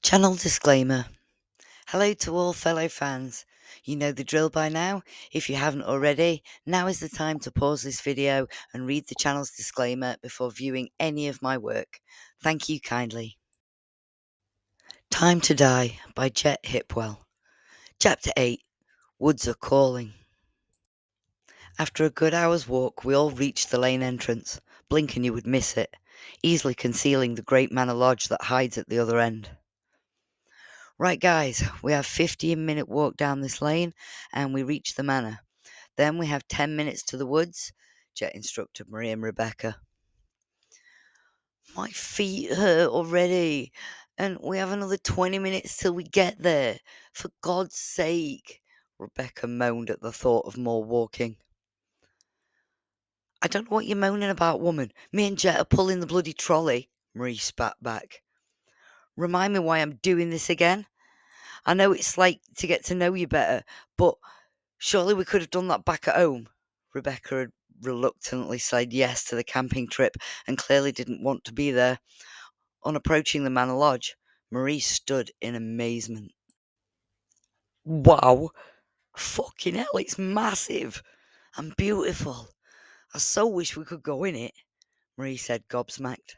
Channel disclaimer. Hello to all fellow fans. You know the drill by now. If you haven't already, now is the time to pause this video and read the channel's disclaimer before viewing any of my work. Thank you kindly. Time to Die by Jet Hipwell. Chapter 8. Woods Are Calling. After a good hour's walk, we all reached the lane entrance. Blink and you would miss it, easily concealing the great manor lodge that hides at the other end. Right, guys, we have 15-minute walk down this lane and we reach the manor. Then we have 10 minutes to the woods, Jet instructed Marie and Rebecca. My feet hurt already, and we have another 20 minutes till we get there. For God's sake, Rebecca moaned at the thought of more walking. I don't know what you're moaning about, woman. Me and Jet are pulling the bloody trolley, Marie spat back. Remind me why I'm doing this again? I know it's like to get to know you better, but surely we could have done that back at home. Rebecca had reluctantly said yes to the camping trip and clearly didn't want to be there. On approaching the manor lodge, Marie stood in amazement. Wow! Fucking hell, it's massive and beautiful. I so wish we could go in it, Marie said, gobsmacked.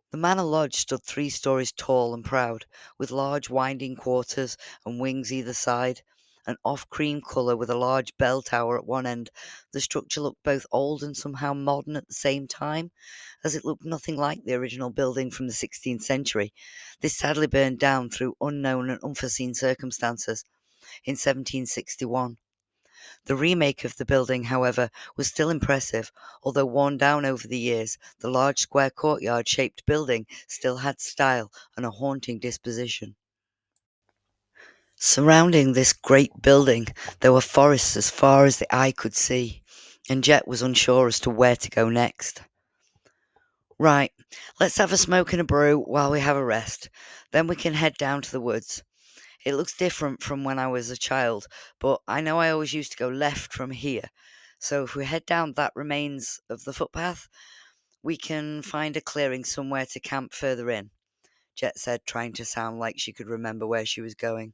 The manor lodge stood 3 stories tall and proud, with large winding quarters and wings either side. An off-cream colour with a large bell tower at one end, the structure looked both old and somehow modern at the same time, as it looked nothing like the original building from the 16th century. This sadly burned down through unknown and unforeseen circumstances in 1761. The remake of the building, however, was still impressive. Although worn down over the years, the large square courtyard-shaped building still had style and a haunting disposition. Surrounding this great building, there were forests as far as the eye could see, and Jet was unsure as to where to go next. Right, let's have a smoke and a brew while we have a rest. Then we can head down to the woods. It looks different from when I was a child, but I know I always used to go left from here. So if we head down that remains of the footpath, we can find a clearing somewhere to camp further in, Jet said, trying to sound like she could remember where she was going.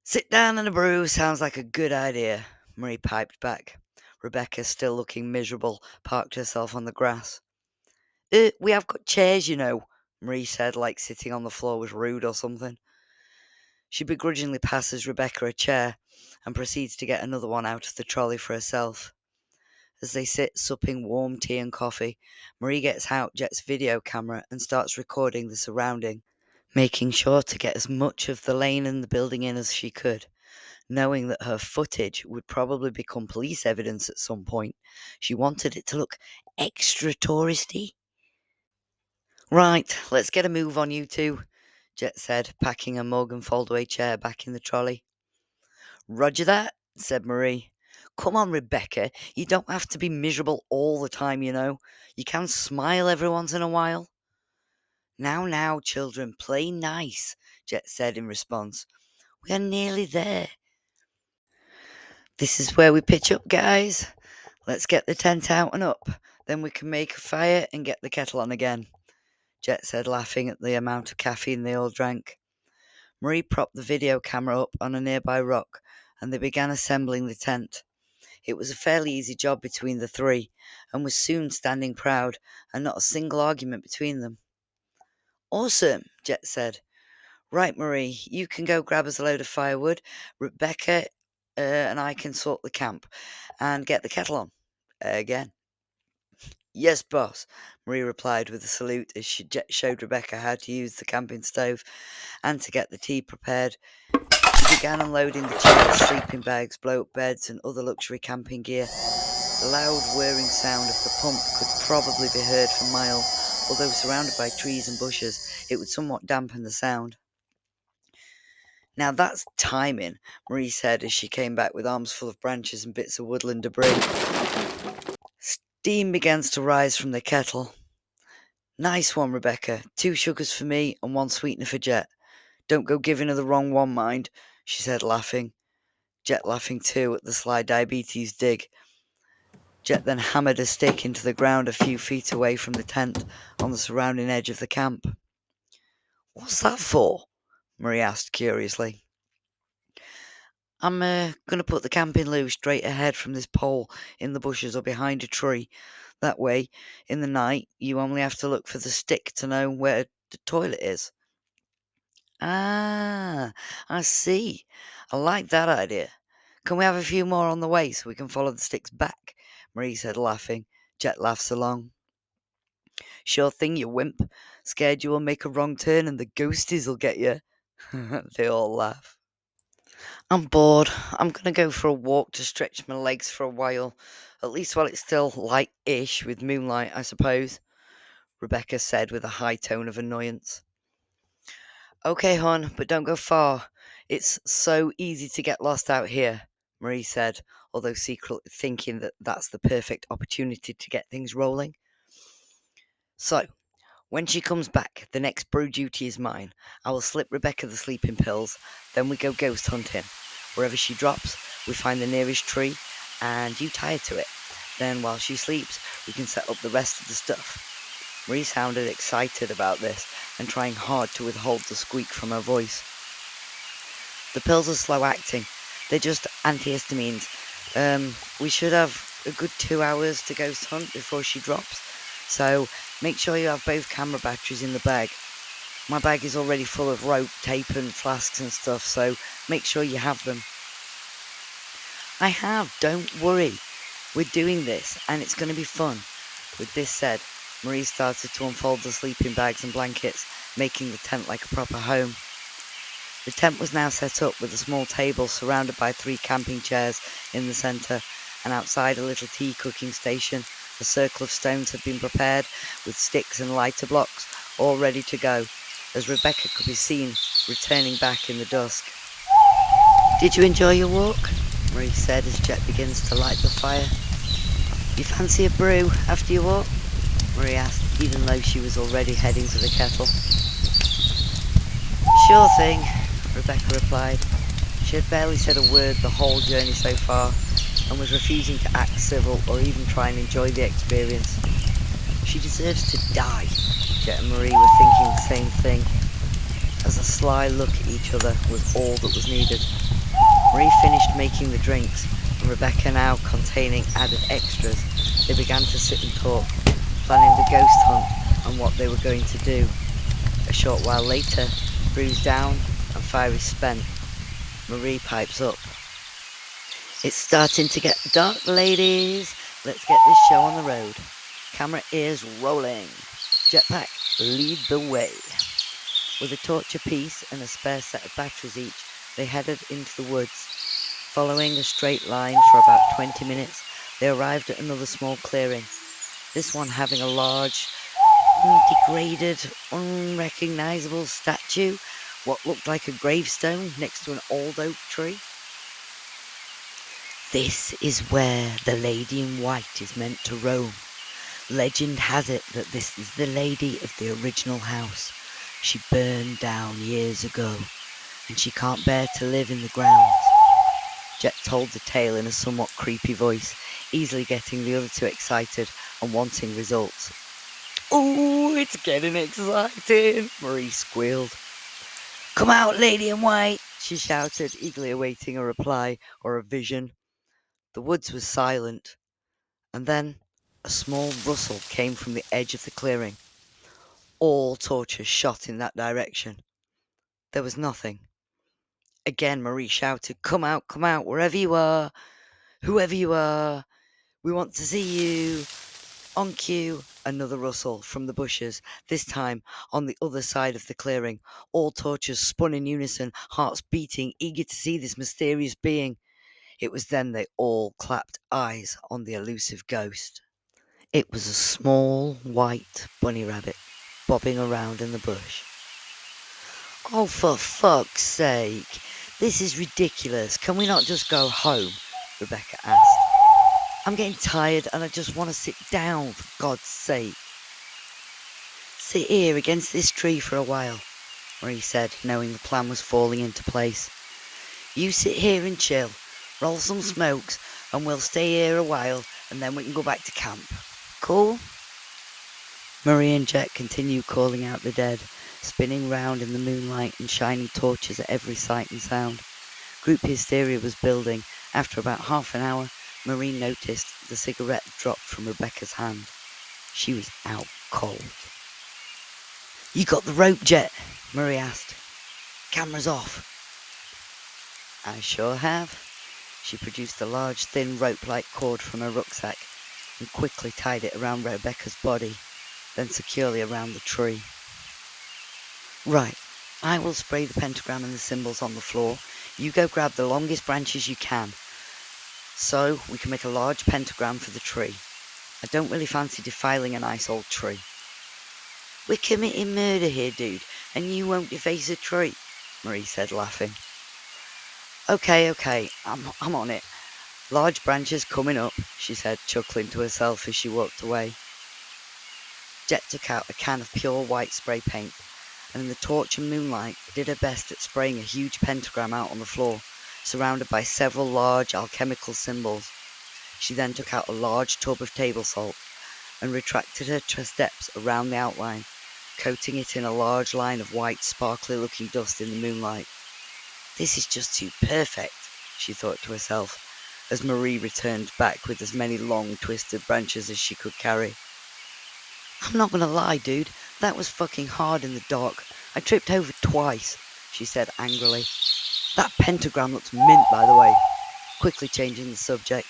Sit down and a brew sounds like a good idea, Marie piped back. Rebecca, still looking miserable, parked herself on the grass. We have got chairs, you know, Marie said, like sitting on the floor was rude or something. She begrudgingly passes Rebecca a chair and proceeds to get another one out of the trolley for herself. As they sit supping warm tea and coffee, Marie gets out Jet's video camera and starts recording the surrounding, making sure to get as much of the lane and the building in as she could. Knowing that her footage would probably become police evidence at some point, she wanted it to look extra touristy. Right, let's get a move on, you two, Jet said, packing a mug and fold-away chair back in the trolley. Roger that, said Marie. Come on, Rebecca, you don't have to be miserable all the time, you know. You can smile every once in a while. Now, children, play nice, Jet said in response. We are nearly there. This is where we pitch up, guys. Let's get the tent out and up. Then we can make a fire and get the kettle on again, Jet said, laughing at the amount of caffeine they all drank. Marie propped the video camera up on a nearby rock, and they began assembling the tent. It was a fairly easy job between the 3, and was soon standing proud, and not a single argument between them. Awesome, Jet said. Right, Marie, you can go grab us a load of firewood. Rebecca and I can sort the camp and get the kettle on. Again. Yes, boss, Marie replied with a salute as she showed Rebecca how to use the camping stove and to get the tea prepared. She began unloading the chairs, sleeping bags, blow-up beds and other luxury camping gear. The loud whirring sound of the pump could probably be heard for miles, although surrounded by trees and bushes, it would somewhat dampen the sound. Now that's timing, Marie said as she came back with arms full of branches and bits of woodland debris. Steam begins to rise from the kettle. Nice one, Rebecca. 2 sugars for me and 1 sweetener for Jet. Don't go giving her the wrong one, mind, she said, laughing. Jet laughing too at the sly diabetes dig. Jet then hammered a stick into the ground a few feet away from the tent on the surrounding edge of the camp. "What's that for?" Marie asked curiously. "I'm going to put the camping loo straight ahead from this pole in the bushes or behind a tree. That way, in the night, you only have to look for the stick to know where the toilet is." "Ah, I see. I like that idea. Can we have a few more on the way so we can follow the sticks back?" Marie said, laughing. Jet laughs along. "Sure thing, you wimp. Scared you will make a wrong turn and the ghosties will get you." They all laugh. "I'm bored. I'm going to go for a walk to stretch my legs for a while. At least while it's still light-ish with moonlight, I suppose," Rebecca said with a high tone of annoyance. "Okay, hon, but don't go far. It's so easy to get lost out here," Marie said, although secretly thinking that that's the perfect opportunity to get things rolling. "So, when she comes back, the next brew duty is mine. I will slip Rebecca the sleeping pills, then we go ghost hunting. Wherever she drops, we find the nearest tree, and you tie her to it. Then, while she sleeps, we can set up the rest of the stuff." Marie sounded excited about this and trying hard to withhold the squeak from her voice. "The pills are slow acting. They're just antihistamines. We should have a good 2 hours to ghost hunt before she drops. So make sure you have both camera batteries in the bag. My bag is already full of rope, tape and flasks and stuff, so make sure you have them." "I have, don't worry. We're doing this, and it's going to be fun." With this said, Marie started to unfold the sleeping bags and blankets, making the tent like a proper home. The tent was now set up with a small table surrounded by 3 camping chairs in the centre, and outside a little tea cooking station. A circle of stones had been prepared with sticks and lighter blocks, all ready to go, as Rebecca could be seen returning back in the dusk. "Did you enjoy your walk?" Marie said as Jet begins to light the fire. "You fancy a brew after your walk?" Marie asked, even though she was already heading for the kettle. "Sure thing," Rebecca replied. She had barely said a word the whole journey so far, and was refusing to act civil or even try and enjoy the experience. She deserves to die. Jet and Marie were thinking the same thing, as a sly look at each other was all that was needed. Marie finished making the drinks, and Rebecca now containing added extras. They began to sit and talk, planning the ghost hunt and what they were going to do. A short while later, brew's down and fire is spent. Marie pipes up. "It's starting to get dark, ladies. Let's get this show on the road. Camera is rolling. Jetpack, lead the way." With a torch apiece and a spare set of batteries each, they headed into the woods. Following a straight line for about 20 minutes, they arrived at another small clearing, this one having a large, degraded, unrecognizable statue, what looked like a gravestone next to an old oak tree. "This is where the lady in white is meant to roam. Legend has it that this is the lady of the original house. She burned down years ago, and she can't bear to live in the grounds." Jet told the tale in a somewhat creepy voice, easily getting the other two excited and wanting results. "Ooh, it's getting exciting," Marie squealed. "Come out, lady in white," she shouted, eagerly awaiting a reply or a vision. The woods was silent, and then a small rustle came from the edge of the clearing. All torches shot in that direction. There was nothing. Again Marie shouted, come out, wherever you are, whoever you are, we want to see you." On cue, another rustle from the bushes, this time on the other side of the clearing. All torches spun in unison, hearts beating, eager to see this mysterious being. It was then they all clapped eyes on the elusive ghost. It was a small white bunny rabbit bobbing around in the bush. "Oh, for fuck's sake, this is ridiculous. Can we not just go home?" Rebecca asked. "I'm getting tired and I just want to sit down, for God's sake." "Sit here against this tree for a while," Marie said, knowing the plan was falling into place. "You sit here and chill, roll some smokes, and we'll stay here a while and then we can go back to camp. Cool? Marie and Jet continued calling out the dead, spinning round in the moonlight and shining torches at every sight and sound. Group hysteria was building. After about half an hour, Marie noticed the cigarette dropped from Rebecca's hand. She was out cold. You got the rope, Jet? Marie asked. Cameras off. I sure have. She produced a large, thin rope-like cord from her rucksack and quickly tied it around Rebecca's body, then securely around the tree. Right, I will spray the pentagram and the symbols on the floor. You go grab the longest branches you can, so we can make a large pentagram for the tree. I don't really fancy defiling a nice old tree. We're committing murder here, dude, and you won't deface a tree, Marie said, laughing. Okay, I'm on it. Large branches coming up, she said, chuckling to herself as she walked away. Jet took out a can of pure white spray paint, and in the torch and moonlight did her best at spraying a huge pentagram out on the floor, surrounded by several large alchemical symbols. She then took out a large tub of table salt and retracted her steps around the outline, coating it in a large line of white, sparkly-looking dust in the moonlight. This is just too perfect, she thought to herself, as Marie returned back with as many long, twisted branches as she could carry. I'm not gonna lie, dude, that was fucking hard in the dark. I tripped over twice, she said angrily. That pentagram looks mint, by the way, quickly changing the subject.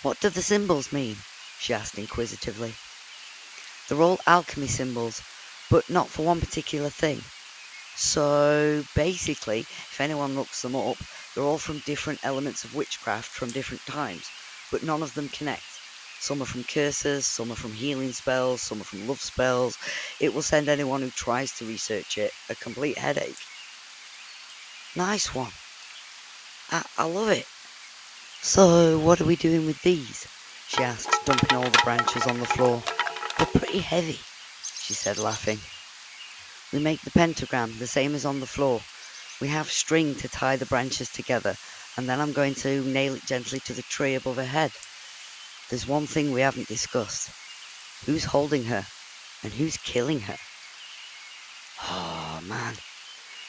What do the symbols mean? She asked inquisitively. They're all alchemy symbols, but not for one particular thing. So basically, if anyone looks them up, they're all from different elements of witchcraft from different times, but none of them connect. Some are from curses, some are from healing spells, some are from love spells. It will send anyone who tries to research it a complete headache. Nice one. I love it. So, what are we doing with these? She asked, dumping all the branches on the floor. They're pretty heavy, she said, laughing. We make the pentagram the same as on the floor. We have string to tie the branches together, and then I'm going to nail it gently to the tree above her head. There's one thing we haven't discussed. Who's holding her, and who's killing her? Oh, man.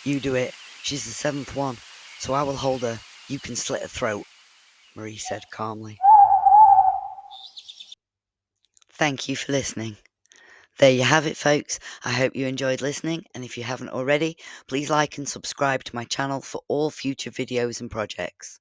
You do it. She's the seventh one, so I will hold her. You can slit her throat, Marie said calmly. Thank you for listening. There you have it, folks. I hope you enjoyed listening, and if you haven't already, please like and subscribe to my channel for all future videos and projects.